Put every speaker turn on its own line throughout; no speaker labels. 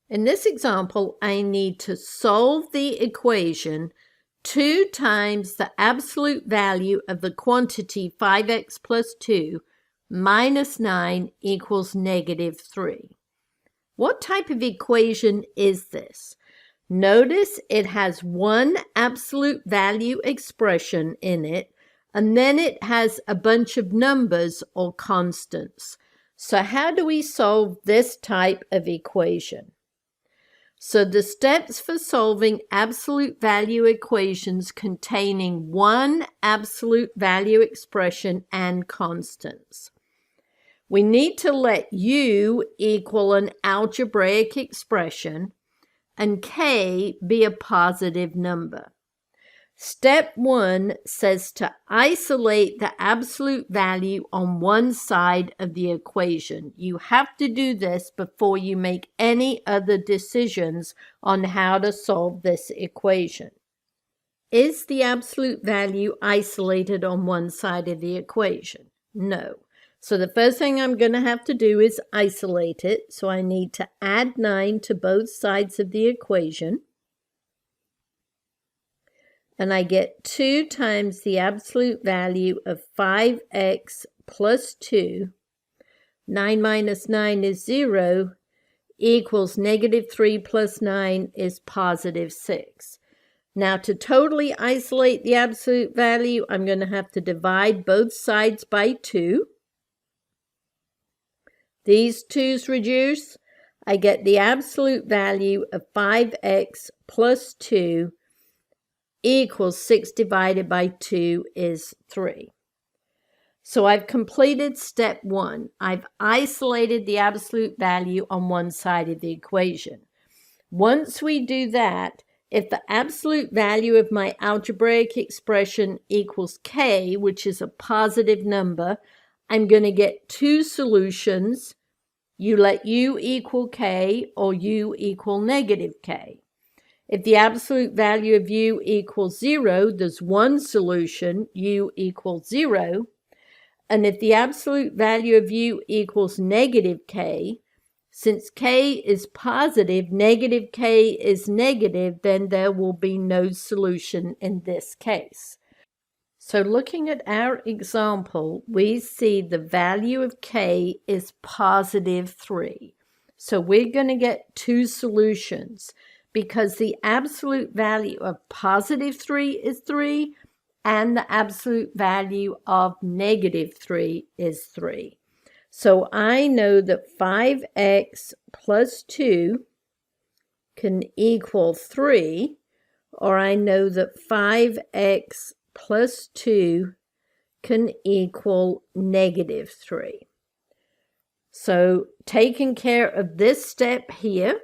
In this example, I need to solve the equation 2 times the absolute value of the quantity 5x plus 2 minus 9 equals negative 3. What type of equation is this? Notice it has one absolute value expression in it, and then it has a bunch of numbers or constants. So how do we solve this type of equation? So the steps for solving absolute value equations containing one absolute value expression and constants. We need to let u equal an algebraic expression and k be a positive number. Step 1 says to isolate the absolute value on one side of the equation. You have to do this before you make any other decisions on how to solve this equation. Is the absolute value isolated on one side of the equation? No. So the first thing I'm going to have to do is isolate it. So I need to add 9 to both sides of the equation. And I get 2 times the absolute value of 5x plus 2. 9 minus 9 is 0, equals negative 3 plus 9 is positive 6. Now to totally isolate the absolute value, I'm going to have to divide both sides by 2. These 2's reduce. I get the absolute value of 5x plus 2 equals 6 divided by 2 is 3. So I've completed step 1. I've isolated the absolute value on one side of the equation. Once we do that, if the absolute value of my algebraic expression equals k, which is a positive number, I'm going to get 2 solutions. You let u equal k or u equal negative k. If the absolute value of u equals 0, there's one solution, u equals 0. And if the absolute value of u equals negative k, since k is positive, negative k is negative, then there will be no solution in this case. So looking at our example, we see the value of k is positive 3. So we're going to get 2 solutions, because the absolute value of positive 3 is 3, and the absolute value of negative 3 is 3. So I know that 5x plus 2 can equal 3, or I know that 5x plus 2 can equal negative 3. So taking care of this step here,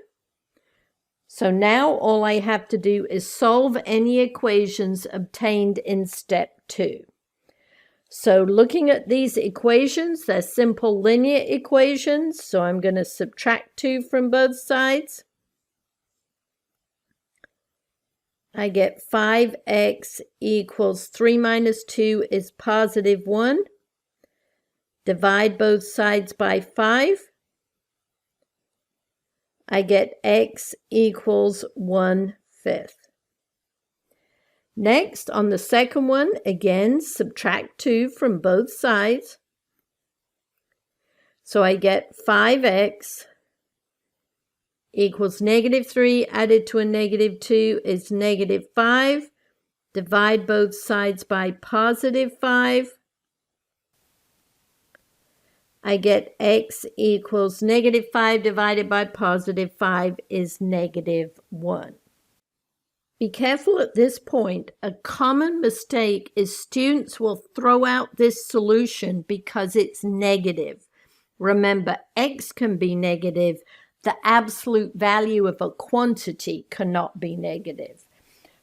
so now all I have to do is solve any equations obtained in step 2. So looking at these equations, they're simple linear equations. So I'm going to subtract 2 from both sides. I get 5x equals 3 minus 2 is positive 1. Divide both sides by 5. I get x equals 1/5. Next, on the second one, again, subtract 2 from both sides. So I get 5x equals negative 3 added to a negative 2 is negative 5. Divide both sides by positive 5. I get x equals negative 5 divided by positive 5 is negative 1. Be careful at this point. A common mistake is students will throw out this solution because it's negative. Remember, x can be negative. The absolute value of a quantity cannot be negative.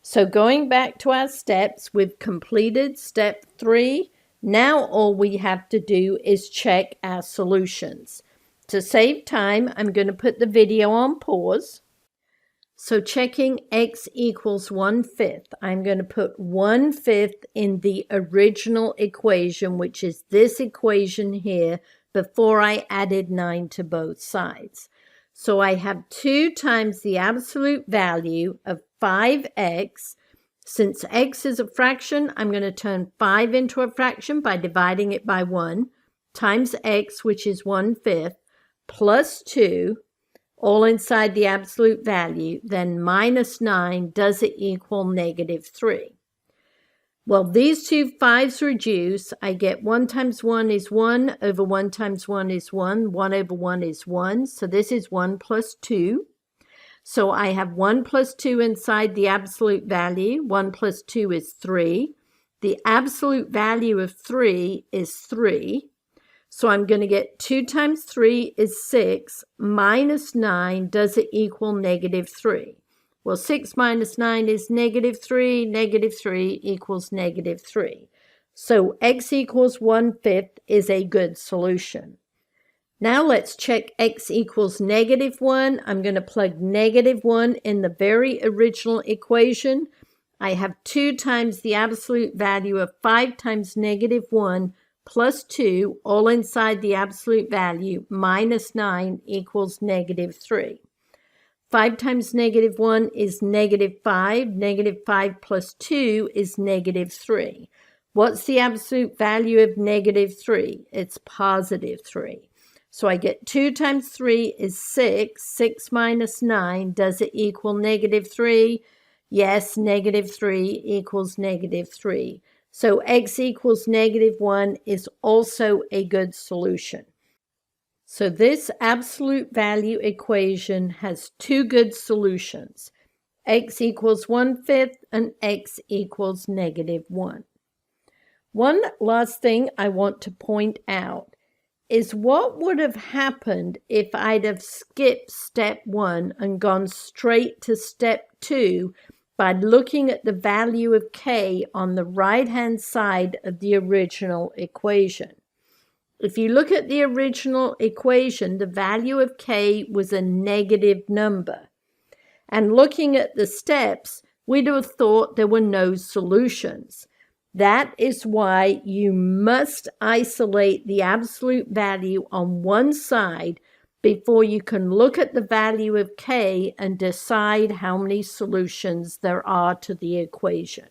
So going back to our steps, we've completed step 3. Now all we have to do is check our solutions. To save time, I'm going to put the video on pause. So checking x equals 1/5, I'm going to put 1/5 in the original equation, which is this equation here, before I added 9 to both sides. So I have 2 times the absolute value of 5x. Since x is a fraction, I'm going to turn 5 into a fraction by dividing it by 1, times x, which is 1/5, plus 2, all inside the absolute value, then minus 9, does it equal -3? Well, these two 5's reduce. I get 1 times 1 is 1, over 1 times 1 is 1, 1 over 1 is 1, so this is 1 plus 2. So I have 1 plus 2 inside the absolute value. 1 plus 2 is 3. The absolute value of 3 is 3. So I'm going to get 2 times 3 is 6, minus 9, does it equal -3? Well, 6 minus 9 is -3, -3 equals -3. So x equals 1/5 is a good solution. Now let's check x equals -1. I'm going to plug -1 in the very original equation. I have 2 times the absolute value of 5 times -1 plus 2, all inside the absolute value, minus 9 equals -3. 5 times -1 is -5. -5 plus 2 is -3. What's the absolute value of -3? It's positive 3. So I get 2 times 3 is 6. 6 minus 9, does it equal -3? Yes, -3 equals -3. So x equals -1 is also a good solution. So this absolute value equation has 2 good solutions. X equals 1/5 and x equals -1. One last thing I want to point out is what would have happened if I'd have skipped step 1 and gone straight to step 2 by looking at the value of k on the right-hand side of the original equation. If you look at the original equation, the value of k was a negative number. And looking at the steps, we'd have thought there were no solutions. That is why you must isolate the absolute value on one side before you can look at the value of k and decide how many solutions there are to the equation.